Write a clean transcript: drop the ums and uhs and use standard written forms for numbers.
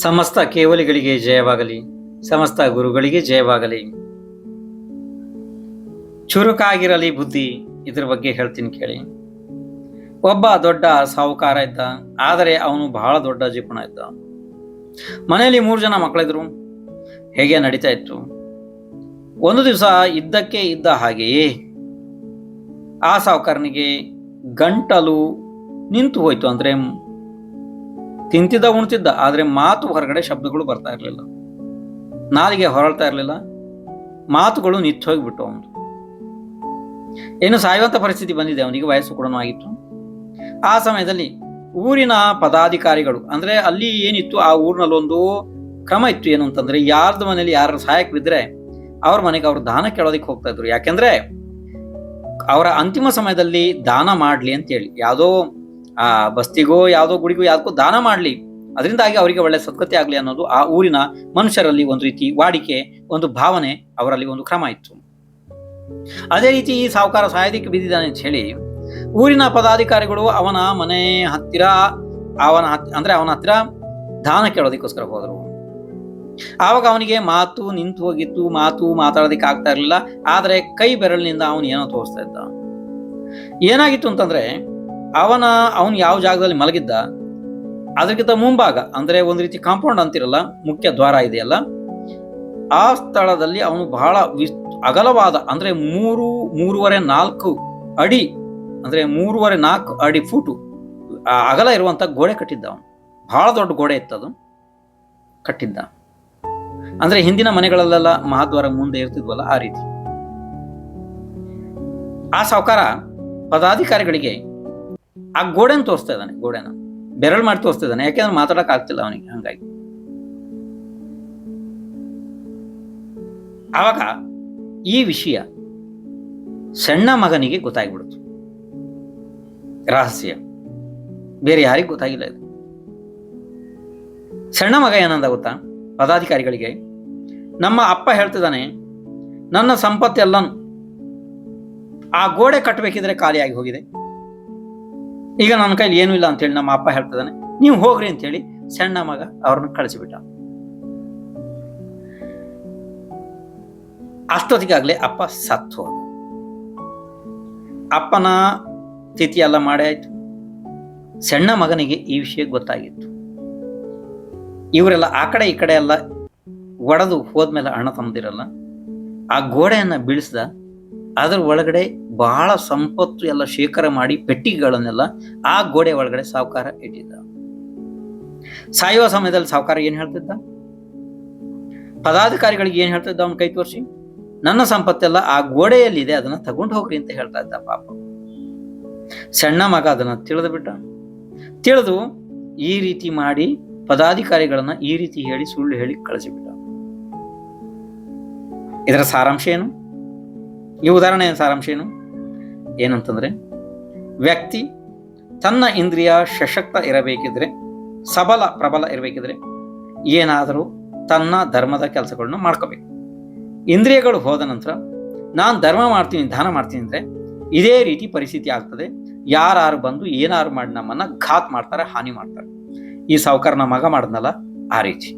ಸಮಸ್ತ ಕೇವಲಿಗಳಿಗೆ ಜಯವಾಗಲಿ, ಸಮಸ್ತ ಗುರುಗಳಿಗೆ ಜಯವಾಗಲಿ. ಚುರುಕಾಗಿರಲಿ ಬುದ್ಧಿ, ಇದ್ರ ಬಗ್ಗೆ ಹೇಳ್ತೀನಿ ಕೇಳಿ. ಒಬ್ಬ ದೊಡ್ಡ ಸಾಹುಕಾರ ಇದ್ದ, ಆದರೆ ಅವನು ಬಹಳ ದೊಡ್ಡ ಜಿಪುಣ ಇದ್ದ. ಮನೆಯಲ್ಲಿ 3 ಜನ ಮಕ್ಕಳಿದ್ರು. ಹೇಗೆ ನಡೀತಾ ಇತ್ತು. ಒಂದು ದಿವಸ ಇದ್ದಕ್ಕೆ ಇದ್ದ ಹಾಗೆಯೇ ಆ ಸಾಹುಕಾರನಿಗೆ ಗಂಟಲು ನಿಂತು ಹೋಯ್ತು. ಅಂದ್ರೆ ತಿಂತಿದ್ದ ಉಣ್ತಿದ್ದ, ಆದ್ರೆ ಮಾತು ಹೊರಗಡೆ ಶಬ್ದಗಳು ಬರ್ತಾ ಇರಲಿಲ್ಲ, ನಾಲಿಗೆ ಹೊರಳ್ತಾ ಇರಲಿಲ್ಲ, ಮಾತುಗಳು ನಿಂತು ಹೋಗ್ಬಿಟ್ಟು ಅವನು ಏನು ಸಾಯುವಂತ ಪರಿಸ್ಥಿತಿ ಬಂದಿದೆ. ಅವನಿಗೆ ವಯಸ್ಸು ಕೂಡ ಆಗಿತ್ತು. ಆ ಸಮಯದಲ್ಲಿ ಊರಿನ ಪದಾಧಿಕಾರಿಗಳು, ಅಂದ್ರೆ ಅಲ್ಲಿ ಏನಿತ್ತು, ಆ ಊರಿನಲ್ಲಿ ಒಂದು ಕ್ರಮ ಇತ್ತು. ಏನು ಅಂತಂದ್ರೆ, ಯಾರ್ದು ಮನೇಲಿ ಯಾರು ಸಹಾಯಕ್ಕೆ ಬಿದ್ರೆ ಅವ್ರ ಮನೆಗೆ ಅವ್ರು ದಾನ ಕೇಳೋದಕ್ಕೆ ಹೋಗ್ತಾ ಇದ್ರು. ಯಾಕೆಂದ್ರೆ ಅವರ ಅಂತಿಮ ಸಮಯದಲ್ಲಿ ದಾನ ಮಾಡ್ಲಿ ಅಂತೇಳಿ, ಯಾವುದೋ ಬಸ್ತಿಗೋ ಯಾವುದೋ ಗುಡಿಗೋ ಯಾವುದಕ್ಕೋ ದಾನ ಮಾಡ್ಲಿ, ಅದರಿಂದಾಗಿ ಅವರಿಗೆ ಒಳ್ಳೆ ಸದ್ಗತಿ ಆಗ್ಲಿ ಅನ್ನೋದು ಆ ಊರಿನ ಮನುಷ್ಯರಲ್ಲಿ ಒಂದು ರೀತಿ ವಾಡಿಕೆ, ಒಂದು ಭಾವನೆ, ಅವರಲ್ಲಿ ಒಂದು ಕ್ರಮ ಇತ್ತು. ಅದೇ ರೀತಿ ಈ ಸಾಹುಕಾರ ಸಾಯೋದಕ್ಕೆ ಬಿದ್ದಿದ್ದಾನೆ ಅಂತ ಹೇಳಿ ಊರಿನ ಪದಾಧಿಕಾರಿಗಳು ಅವನ ಮನೆ ಹತ್ತಿರ ಅವನ ಹತ್ತಿರ ದಾನ ಕೇಳೋದಕ್ಕೋಸ್ಕರ ಹೋದರು. ಆವಾಗ ಅವನಿಗೆ ಮಾತು ನಿಂತು ಹೋಗಿತ್ತು, ಮಾತು ಮಾತಾಡೋದಕ್ಕೆ ಆಗ್ತಾ ಇರಲಿಲ್ಲ. ಆದರೆ ಕೈ ಬೆರಳಿನಿಂದ ಅವನು ಏನೋ ತೋರಿಸ್ತಾ ಇದ್ದ. ಏನಾಗಿತ್ತು ಅಂತಂದ್ರೆ, ಅವನು ಯಾವ ಜಾಗದಲ್ಲಿ ಮಲಗಿದ್ದ ಅದಕ್ಕಿಂತ ಮುಂಭಾಗ, ಅಂದ್ರೆ ಒಂದು ರೀತಿ ಕಾಂಪೌಂಡ್ ಅಂತಿರಲ್ಲ, ಮುಖ್ಯ ದ್ವಾರ ಇದೆಯಲ್ಲ, ಆ ಸ್ಥಳದಲ್ಲಿ ಅವನು ಬಹಳ ಅಗಲವಾದ, ಅಂದ್ರೆ 3.5-4 ಅಡಿ, ಅಂದ್ರೆ 3.5-4 ಅಡಿ ಫೂಟು ಅಗಲ ಇರುವಂತ ಗೋಡೆ ಕಟ್ಟಿದ್ದ. ಅವನು ಬಹಳ ದೊಡ್ಡ ಗೋಡೆ ಇತ್ತದು, ಕಟ್ಟಿದ್ದ. ಅಂದ್ರೆ ಹಿಂದಿನ ಮನೆಗಳಲ್ಲೆಲ್ಲ ಮಹಾದ್ವಾರ ಮುಂದೆ ಇರ್ತಿದ್ವಲ್ಲ, ಆ ರೀತಿ. ಆ ಸಾಹುಕಾರ ಪದಾಧಿಕಾರಿಗಳಿಗೆ ಆ ಗೋಡೆನ ತೋರಿಸ್ತಾ ಇದ್ದಾನೆ, ಗೋಡೆನ ಬೆರಳು ಮಾಡಿ ತೋರಿಸ್ತಾ ಇದ್ದಾನೆ. ಯಾಕೆಂದ್ರೆ ಮಾತಾಡಕ್ ಆಗ್ತಿಲ್ಲ ಅವನಿಗೆ. ಹಂಗಾಗಿ ಆವಾಗ ಈ ವಿಷಯ ಸಣ್ಣ ಮಗನಿಗೆ ಗೊತ್ತಾಗ್ಬಿಡ್ತು. ರಹಸ್ಯ ಬೇರೆ ಯಾರಿಗೂ ಗೊತ್ತಾಗಿಲ್ಲ ಇದು. ಸಣ್ಣ ಮಗ ಏನಂದ ಗೊತ್ತಾ ಪದಾಧಿಕಾರಿಗಳಿಗೆ, ನಮ್ಮ ಅಪ್ಪ ಹೇಳ್ತಿದ್ದಾನೆ ನನ್ನ ಸಂಪತ್ತೆಲ್ಲ ಆ ಗೋಡೆ ಕಟ್ಟಬೇಕಿದ್ರೆ ಖಾಲಿಯಾಗಿ ಹೋಗಿದೆ, ಈಗ ನನ್ನ ಕೈಲಿ ಏನೂ ಇಲ್ಲ ಅಂತೇಳಿ ನಮ್ಮ ಅಪ್ಪ ಹೇಳ್ತಿದ್ದಾನೆ, ನೀವು ಹೋಗ್ರಿ ಅಂತೇಳಿ ಸಣ್ಣ ಮಗ ಅವ್ರನ್ನ ಕಳಿಸಿಬಿಟ್ಟ. ಅಷ್ಟೊತ್ತಿಗಾಗ್ಲೇ ಅಪ್ಪ ಸತ್ತು ಹೋದ. ಅಪ್ಪನ ತಿಥಿ ಎಲ್ಲ ಮಾಡೇ ಆಯ್ತು. ಸಣ್ಣ ಮಗನಿಗೆ ಈ ವಿಷಯ ಗೊತ್ತಾಗಿತ್ತು. ಇವರೆಲ್ಲ ಆ ಕಡೆ ಈ ಕಡೆ ಎಲ್ಲ ಒಡೆದು ಹೋದ್ಮೇಲೆ ಅಣ್ಣ ತಮ್ಮದಿರಲ್ಲ, ಆ ಗೋಡೆಯನ್ನ ಬೀಳಿಸ್ದ. ಅದರ ಒಳಗಡೆ ಬಹಳ ಸಂಪತ್ತು ಎಲ್ಲ ಶೇಖರ ಮಾಡಿ ಪೆಟ್ಟಿಗೆಗಳನ್ನೆಲ್ಲ ಆ ಗೋಡೆ ಒಳಗಡೆ ಸಾಹುಕಾರ ಇಟ್ಟಿದ್ದ. ಸಾಯುವ ಸಮಯದಲ್ಲಿ ಸಾಹುಕಾರ ಏನ್ ಹೇಳ್ತಿದ್ದ, ಪದಾಧಿಕಾರಿಗಳಿಗೆ ಏನ್ ಹೇಳ್ತಿದ್ದ, ಅವನ ಕೈ ತೋರಿಸಿ, ನನ್ನ ಸಂಪತ್ತೆಲ್ಲ ಆ ಗೋಡೆಯಲ್ಲಿದೆ, ಅದನ್ನ ತಗೊಂಡು ಹೋಗ್ರಿ ಅಂತ ಹೇಳ್ತಾ ಇದ್ದ. ಪಾಪ ಸಣ್ಣ ಮಗ ಅದನ್ನ ತಿಳಿದು ಈ ರೀತಿ ಮಾಡಿ ಪದಾಧಿಕಾರಿಗಳನ್ನ ಈ ರೀತಿ ಹೇಳಿ ಸುಳ್ಳು ಹೇಳಿ ಕಳಿಸಿಬಿಟ್ಟ. ಇದರ ಸಾರಾಂಶ ಏನು? ಈ ಉದಾಹರಣೆಯ ಸಾರಾಂಶ ಏನಂತಂದ್ರೆ, ವ್ಯಕ್ತಿ ತನ್ನ ಇಂದ್ರಿಯ ಸಶಕ್ತ ಇರಬೇಕಿದ್ರೆ, ಪ್ರಬಲ ಇರಬೇಕಿದ್ರೆ ಏನಾದರೂ ತನ್ನ ಧರ್ಮದ ಕೆಲಸಗಳನ್ನ ಮಾಡ್ಕೋಬೇಕು. ಇಂದ್ರಿಯಗಳು ಹೋದ ನಂತರ ನಾನು ಧರ್ಮ ಮಾಡ್ತೀನಿ, ದಾನ ಮಾಡ್ತೀನಿ ಅಂದ್ರೆ ಇದೇ ರೀತಿ ಪರಿಸ್ಥಿತಿ ಆಗ್ತದೆ. ಯಾರು ಬಂದು ಏನಾರು ಮಾಡಿ ನಮ್ಮನ್ನ ಘಾತ್ ಮಾಡ್ತಾರೆ, ಹಾನಿ ಮಾಡ್ತಾರೆ. ಈ ಸಾಹುಕಾರನ ಮಗ ಮಾಡಿದ್ನಲ್ಲ, ಆ ರೀತಿ.